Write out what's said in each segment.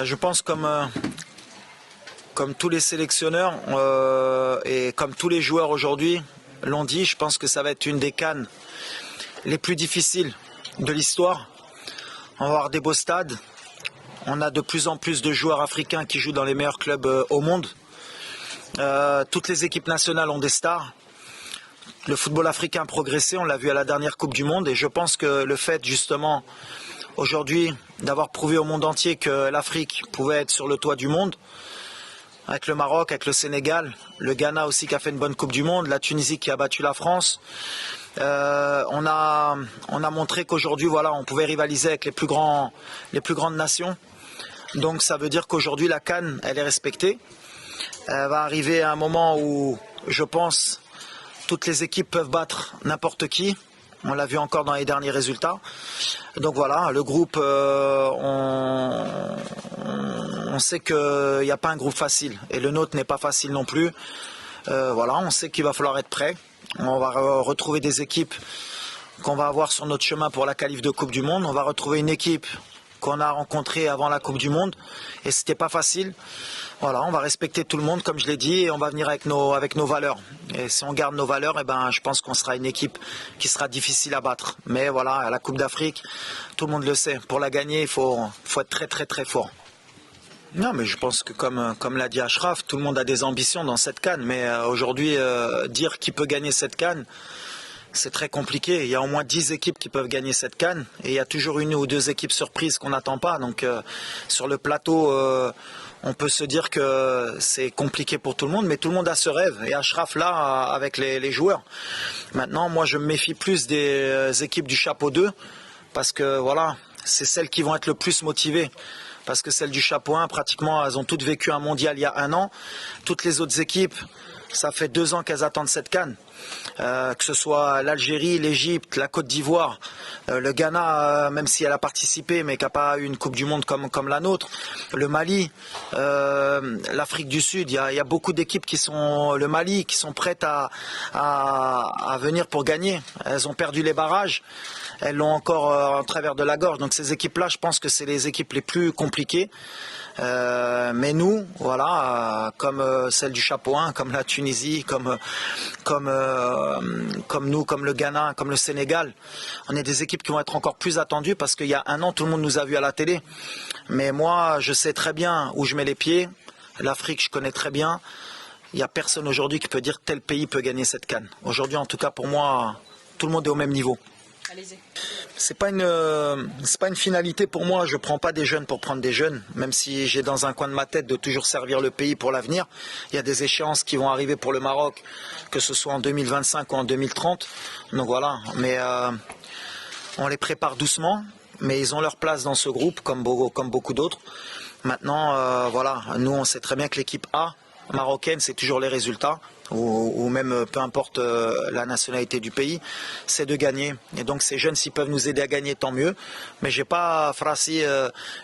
Je pense comme tous les sélectionneurs et comme tous les joueurs aujourd'hui l'ont dit, je pense que ça va être une des CAN les plus difficiles de l'histoire. On va avoir des beaux stades. On a de plus en plus de joueurs africains qui jouent dans les meilleurs clubs au monde. Toutes les équipes nationales ont des stars. Le football africain a progressé, on l'a vu à la dernière Coupe du Monde. Et je pense que le fait justement aujourd'hui d'avoir prouvé au monde entier que l'Afrique pouvait être sur le toit du monde, avec le Maroc, avec le Sénégal, le Ghana aussi qui a fait une bonne Coupe du Monde, la Tunisie qui a battu la France. On a montré qu'aujourd'hui, voilà, on pouvait rivaliser avec les plus grandes nations. Donc ça veut dire qu'aujourd'hui, la CAN, elle est respectée. Elle va arriver à un moment où, je pense, toutes les équipes peuvent battre n'importe qui. On l'a vu encore dans les derniers résultats. Donc voilà, le groupe, on sait qu'il n'y a pas un groupe facile. Et le nôtre n'est pas facile non plus. Voilà, on sait qu'il va falloir être prêt. On va retrouver des équipes qu'on va avoir sur notre chemin pour la qualif de Coupe du Monde. On va retrouver une équipe qu'on a rencontrée avant la Coupe du Monde. Et c'était pas facile. Voilà, on va respecter tout le monde, comme je l'ai dit, et on va venir avec nos valeurs. Et si on garde nos valeurs, je pense qu'on sera une équipe qui sera difficile à battre. Mais voilà, à la Coupe d'Afrique, tout le monde le sait. Pour la gagner, il faut être très très très fort. Non, mais je pense que comme l'a dit Achraf, tout le monde a des ambitions dans cette CAN. Mais aujourd'hui, dire qui peut gagner cette CAN, c'est très compliqué. Il y a au moins 10 équipes qui peuvent gagner cette CAN. Et il y a toujours une ou deux équipes surprises qu'on n'attend pas. Donc sur le plateau, on peut se dire que c'est compliqué pour tout le monde. Mais tout le monde a ce rêve. Et Achraf là, avec les joueurs. Maintenant, moi, je me méfie plus des équipes du chapeau 2. Parce que voilà, c'est celles qui vont être le plus motivées. Parce que celles du chapeau 1, pratiquement, elles ont toutes vécu un mondial il y a 1 an. Toutes les autres équipes, ça fait 2 ans qu'elles attendent cette CAN. Que ce soit l'Algérie, l'Égypte, la Côte d'Ivoire, le Ghana, même si elle a participé, mais qui n'a pas eu une Coupe du Monde comme la nôtre, le Mali, l'Afrique du Sud, il y a beaucoup d'équipes qui sont prêtes à venir pour gagner. Elles ont perdu les barrages. Elles l'ont encore en travers de la gorge. Donc ces équipes-là, je pense que c'est les équipes les plus compliquées. Mais nous, voilà, comme celle du chapeau 1, comme la Tunisie, comme nous, comme le Ghana, comme le Sénégal, on est des équipes qui vont être encore plus attendues parce qu'il y a 1 an, tout le monde nous a vus à la télé. Mais moi, je sais très bien où je mets les pieds. L'Afrique, je connais très bien. Il n'y a personne aujourd'hui qui peut dire tel pays peut gagner cette CAN. Aujourd'hui, en tout cas, pour moi, tout le monde est au même niveau. Allez-y. C'est pas une finalité pour moi. Je prends pas des jeunes pour prendre des jeunes, même si j'ai dans un coin de ma tête de toujours servir le pays pour l'avenir. Il y a des échéances qui vont arriver pour le Maroc, que ce soit en 2025 ou en 2030. Donc voilà, mais on les prépare doucement, mais ils ont leur place dans ce groupe, comme beaucoup d'autres. Maintenant, voilà, nous on sait très bien que l'équipe A marocaine, c'est toujours les résultats. Ou même peu importe la nationalité du pays, c'est de gagner. Et donc ces jeunes, s'ils peuvent nous aider à gagner, tant mieux. Mais j'ai pas phrasé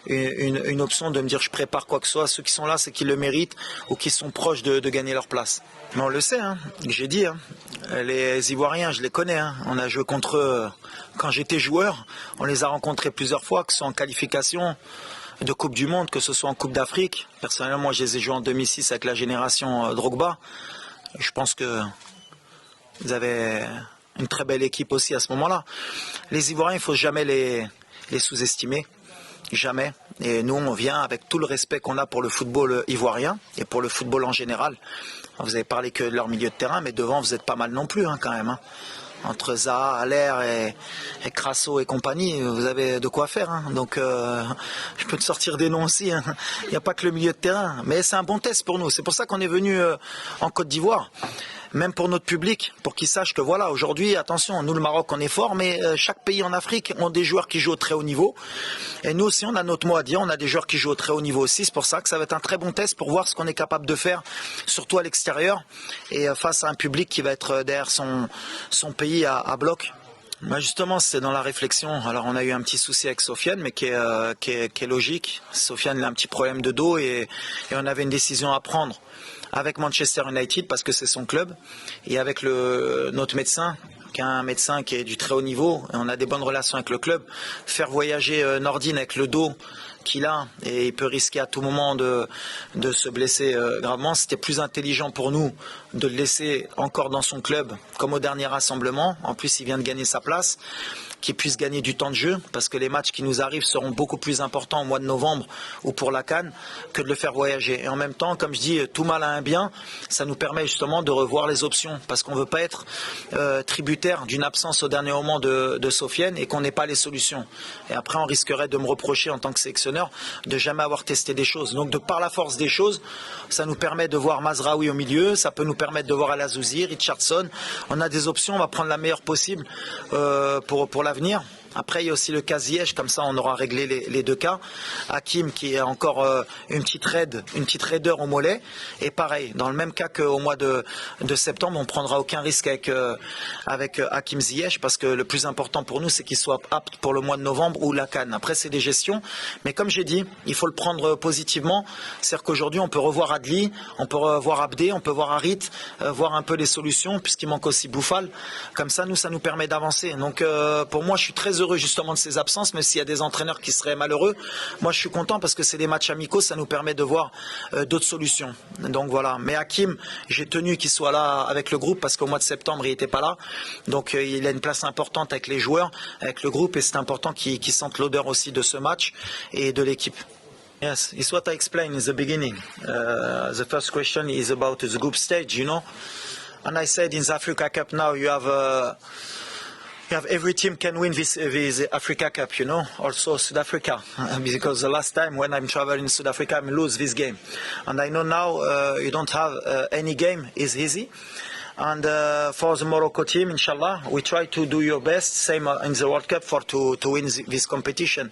une option de me dire je prépare quoi que ce soit. Ceux qui sont là, c'est qu'ils le méritent ou qui sont proches de gagner leur place. Mais on le sait, hein, j'ai dit, hein, les Ivoiriens, je les connais. Hein, on a joué contre eux quand j'étais joueur. On les a rencontrés plusieurs fois, que ce soit en qualification de Coupe du Monde, que ce soit en Coupe d'Afrique. Personnellement, moi, je les ai joués en 2006 avec la génération Drogba. Je pense que vous avez une très belle équipe aussi à ce moment-là. Les Ivoiriens, il ne faut jamais les sous-estimer. Jamais. Et nous, on vient avec tout le respect qu'on a pour le football ivoirien et pour le football en général. Vous avez parlé que de leur milieu de terrain, mais devant, vous êtes pas mal non plus, hein, quand même. Hein. Entre Zaha, Haller et Crasso et compagnie, vous avez de quoi faire. Hein. Donc, je peux te sortir des noms aussi. Hein. Il n'y a pas que le milieu de terrain. Mais c'est un bon test pour nous. C'est pour ça qu'on est venu en Côte d'Ivoire. Même pour notre public, pour qu'ils sachent que voilà, aujourd'hui, attention, nous le Maroc, on est fort, mais chaque pays en Afrique ont des joueurs qui jouent au très haut niveau. Et nous aussi, on a notre mot à dire, on a des joueurs qui jouent au très haut niveau aussi. C'est pour ça que ça va être un très bon test pour voir ce qu'on est capable de faire, surtout à l'extérieur, et face à un public qui va être derrière son pays à bloc. Bah justement, c'est dans la réflexion. Alors, on a eu un petit souci avec Sofiane, mais qui est logique. Sofiane il a un petit problème de dos et on avait une décision à prendre avec Manchester United parce que c'est son club et avec notre médecin, qui est un médecin qui est du très haut niveau. Et on a des bonnes relations avec le club. Faire voyager Nordine avec le dos qu'il a et il peut risquer à tout moment de se blesser gravement. C'était plus intelligent pour nous de le laisser encore dans son club comme au dernier rassemblement. En plus, il vient de gagner sa place, qu'il puisse gagner du temps de jeu parce que les matchs qui nous arrivent seront beaucoup plus importants au mois de novembre ou pour la CAN que de le faire voyager. Et en même temps, comme je dis, tout mal a un bien, ça nous permet justement de revoir les options parce qu'on ne veut pas être tributaire d'une absence au dernier moment de Sofiane et qu'on n'ait pas les solutions. Et après, on risquerait de me reprocher en tant que sélectionneur de jamais avoir testé des choses. Donc, de par la force des choses, ça nous permet de voir Mazraoui au milieu, ça peut nous permettre de voir Al-Azouzi, Richardson. On a des options, on va prendre la meilleure possible pour l'avenir. Après, il y a aussi le cas Ziyech, comme ça on aura réglé les deux cas. Hakim qui est encore une petite raideur au mollet. Et pareil, dans le même cas qu'au mois de septembre, on ne prendra aucun risque avec Hakim Ziyech parce que le plus important pour nous, c'est qu'il soit apte pour le mois de novembre ou la CAN. Après, c'est des gestions. Mais comme j'ai dit, il faut le prendre positivement. C'est-à-dire qu'aujourd'hui, on peut revoir Adli, on peut revoir Abdé, on peut voir Harit, voir un peu les solutions, puisqu'il manque aussi Bouffal. Comme ça, ça nous permet d'avancer. Donc, pour moi, je suis très heureux justement de ces absences, mais s'il y a des entraîneurs qui seraient malheureux, moi je suis content parce que c'est des matchs amicaux, ça nous permet de voir d'autres solutions. Donc voilà, mais Hakim, j'ai tenu qu'il soit là avec le groupe parce qu'au mois de septembre il n'était pas là, donc il a une place importante avec les joueurs, avec le groupe, et c'est important qu'il sente l'odeur aussi de ce match et de l'équipe. Yes, it's what I explained in the beginning. The first question is about the group stage, you know, and I said in the Africa Cup now you have every team can win this Africa Cup, you know, also South Africa, because the last time when I'm traveling in South Africa, I lose this game. And I know now you don't have any game is easy. And for the Morocco team, inshallah, we try to do your best, same in the World Cup, to win this competition.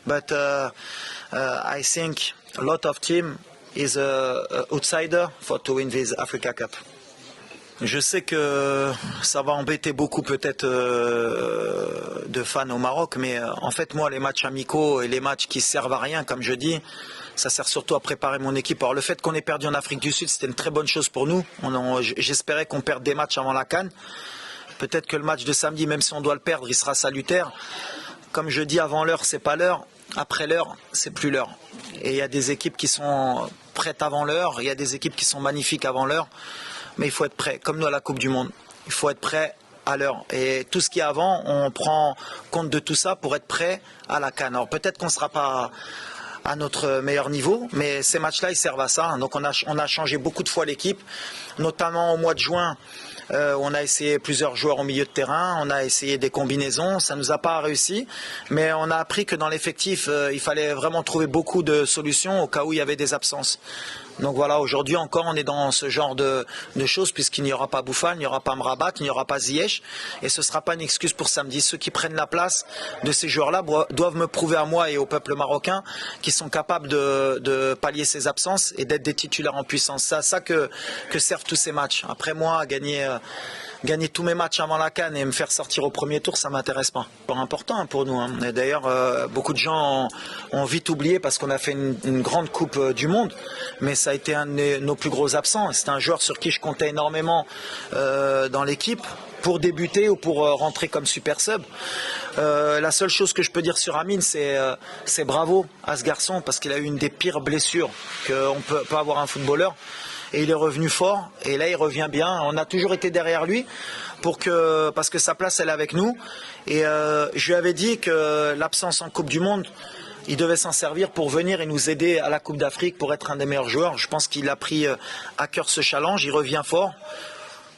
But I think a lot of team is an outsider to win this Africa Cup. Je sais que ça va embêter beaucoup peut-être de fans au Maroc, mais en fait moi les matchs amicaux et les matchs qui servent à rien, comme je dis, ça sert surtout à préparer mon équipe. Alors le fait qu'on ait perdu en Afrique du Sud, c'était une très bonne chose pour nous. J'espérais qu'on perde des matchs avant la CAN. Peut-être que le match de samedi, même si on doit le perdre, il sera salutaire. Comme je dis, avant l'heure, c'est pas l'heure. Après l'heure, c'est plus l'heure. Et il y a des équipes qui sont prêtes avant l'heure, il y a des équipes qui sont magnifiques avant l'heure. Mais il faut être prêt, comme nous à la Coupe du Monde. Il faut être prêt à l'heure. Et tout ce qui est avant, on prend compte de tout ça pour être prêt à la CAN. Alors peut-être qu'on ne sera pas à notre meilleur niveau, mais ces matchs-là, ils servent à ça. Donc on a changé beaucoup de fois l'équipe, notamment au mois de juin. On a essayé plusieurs joueurs au milieu de terrain, on a essayé des combinaisons, ça ne nous a pas réussi, mais on a appris que dans l'effectif, il fallait vraiment trouver beaucoup de solutions au cas où il y avait des absences. Donc voilà, aujourd'hui encore, on est dans ce genre de choses, puisqu'il n'y aura pas Bouffal, il n'y aura pas Mrabat, il n'y aura pas Ziyech, et ce ne sera pas une excuse pour samedi. Ceux qui prennent la place de ces joueurs-là doivent me prouver à moi et au peuple marocain qu'ils sont capables de pallier ces absences et d'être des titulaires en puissance. C'est à ça que servent tous ces matchs. Après moi, gagner tous mes matchs avant la CAN et me faire sortir au premier tour, ça ne m'intéresse pas. C'est important pour nous. Hein. Et d'ailleurs, beaucoup de gens ont vite oublié parce qu'on a fait une grande Coupe du Monde, mais ça a été un de nos plus gros absents. C'est un joueur sur qui je comptais énormément dans l'équipe pour débuter ou pour rentrer comme super sub. La seule chose que je peux dire sur Amine, c'est bravo à ce garçon parce qu'il a eu une des pires blessures qu'on peut avoir un footballeur. Et il est revenu fort, et là il revient bien. On a toujours été derrière lui parce que sa place elle est avec nous. Et je lui avais dit que l'absence en Coupe du Monde, il devait s'en servir pour venir et nous aider à la Coupe d'Afrique pour être un des meilleurs joueurs. Je pense qu'il a pris à cœur ce challenge, il revient fort.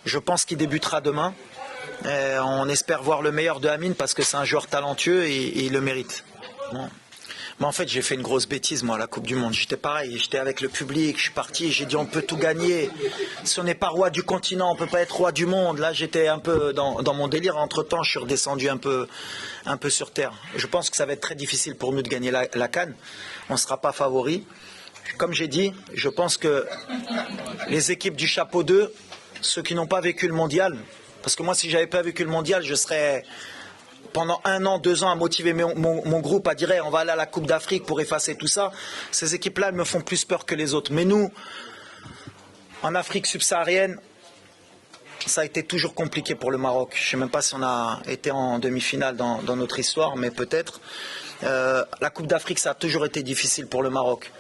Je pense qu'il débutera demain. Et on espère voir le meilleur de Amine parce que c'est un joueur talentueux et il le mérite. Bon. Mais en fait, j'ai fait une grosse bêtise, moi, à la Coupe du Monde. J'étais pareil, j'étais avec le public, je suis parti, j'ai dit on peut tout gagner. Si on n'est pas roi du continent, on ne peut pas être roi du monde. Là, j'étais un peu dans mon délire. Entre-temps, je suis redescendu un peu sur terre. Je pense que ça va être très difficile pour nous de gagner la CAN. On ne sera pas favori. Comme j'ai dit, je pense que les équipes du chapeau 2, ceux qui n'ont pas vécu le mondial, parce que moi, si je n'avais pas vécu le mondial, je serais pendant 1 an, 2 ans à motiver mon groupe à dire hey, on va aller à la Coupe d'Afrique pour effacer tout ça. Ces équipes-là, elles me font plus peur que les autres. Mais nous, en Afrique subsaharienne, ça a été toujours compliqué pour le Maroc. Je ne sais même pas si on a été en demi-finale dans notre histoire, mais peut-être. La Coupe d'Afrique, ça a toujours été difficile pour le Maroc.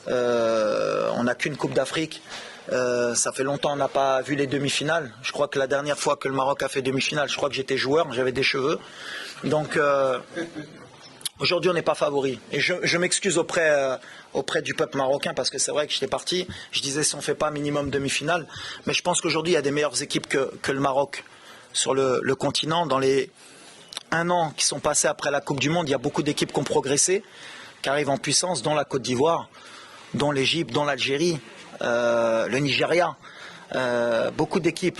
On n'a qu'une Coupe d'Afrique. Ça fait longtemps qu'on n'a pas vu les demi-finales. Je crois que la dernière fois que le Maroc a fait demi-finale, je crois que j'étais joueur, j'avais des cheveux. Donc aujourd'hui, on n'est pas favori. Et je m'excuse auprès du peuple marocain parce que c'est vrai que j'étais parti. Je disais si on ne fait pas minimum demi-finale. Mais je pense qu'aujourd'hui, il y a des meilleures équipes que le Maroc sur le continent. Dans les 1 an qui sont passés après la Coupe du Monde, il y a beaucoup d'équipes qui ont progressé, qui arrivent en puissance, dont la Côte d'Ivoire, dont l'Égypte, dont l'Algérie, le Nigeria. Beaucoup d'équipes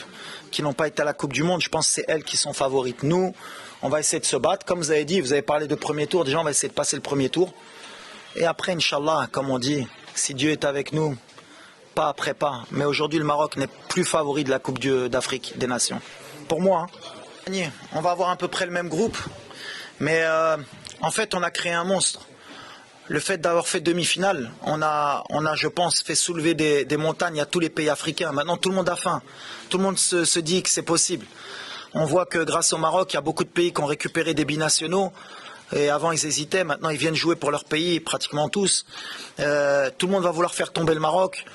qui n'ont pas été à la Coupe du Monde. Je pense que c'est elles qui sont favorites. Nous, on va essayer de se battre. Comme vous avez dit, vous avez parlé de premier tour. Déjà, on va essayer de passer le premier tour. Et après, Inch'Allah, comme on dit, si Dieu est avec nous, pas après pas. Mais aujourd'hui, le Maroc n'est plus favori de la Coupe d'Afrique des Nations. Pour moi, on va avoir à peu près le même groupe. Mais en fait, on a créé un monstre. Le fait d'avoir fait demi-finale, on a, je pense, fait soulever des montagnes à tous les pays africains. Maintenant, tout le monde a faim. Tout le monde se dit que c'est possible. On voit que grâce au Maroc, il y a beaucoup de pays qui ont récupéré des binationaux. Et avant, ils hésitaient. Maintenant, ils viennent jouer pour leur pays, pratiquement tous. Tout le monde va vouloir faire tomber le Maroc.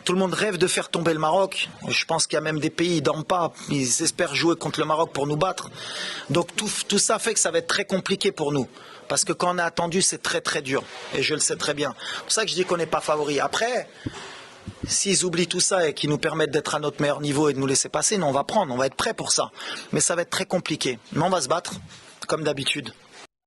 Tout le monde rêve de faire tomber le Maroc. Je pense qu'il y a même des pays, ils ne dorment pas. Ils espèrent jouer contre le Maroc pour nous battre. Donc tout ça fait que ça va être très compliqué pour nous. Parce que quand on a attendu, c'est très très dur. Et je le sais très bien. C'est pour ça que je dis qu'on n'est pas favori. Après, s'ils oublient tout ça et qu'ils nous permettent d'être à notre meilleur niveau et de nous laisser passer, nous on va prendre, on va être prêts pour ça. Mais ça va être très compliqué. Mais on va se battre, comme d'habitude.